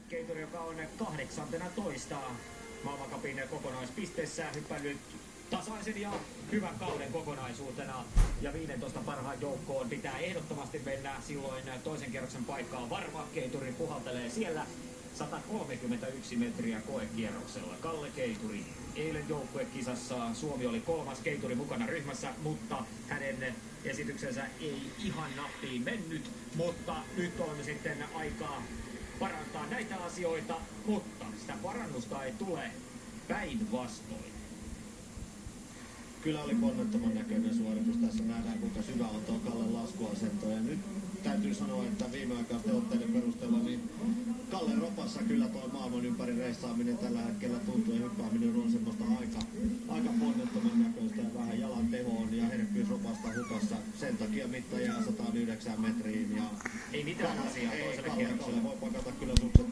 Keituri, joka on 18 maailmancupin kokonaispisteessä, hyppännyt tasaisen ja hyvän kauden kokonaisuutena. Ja 15 parhaan joukkoon pitää ehdottomasti mennä, silloin toisen kierroksen paikkaa varma. Keituri puhaltelee siellä 131 metriä koekierroksella. Kalle Keituri eilen joukkuekisassa. Suomi oli 3. Keituri mukana ryhmässä, mutta hänen esityksensä ei ihan nappiin mennyt. Mutta nyt on sitten aikaa parantaa näitä asioita, mutta sitä parannusta ei tule, päinvastoin. Kyllä oli ponnettoman näköinen suoritus. Tässä nähdään, kuinka syvä on tuo Kallen laskuasento. Ja nyt täytyy sanoa, että viimeaikaisten otteiden perusteella niin Kalle ropassa kyllä tuo maailman ympäri reissaaminen tällä hetkellä tuntuu, ja hyppääminen on semmoista aika ponnettoman näköistä ja vähän jalan tehoon ja herkkyys ropasta hukassa. Sen takia mitta jää 109 metriin. Ja ei mitään asiaa toiselle kierrokselle. Kalle voi pakata kyllä sukset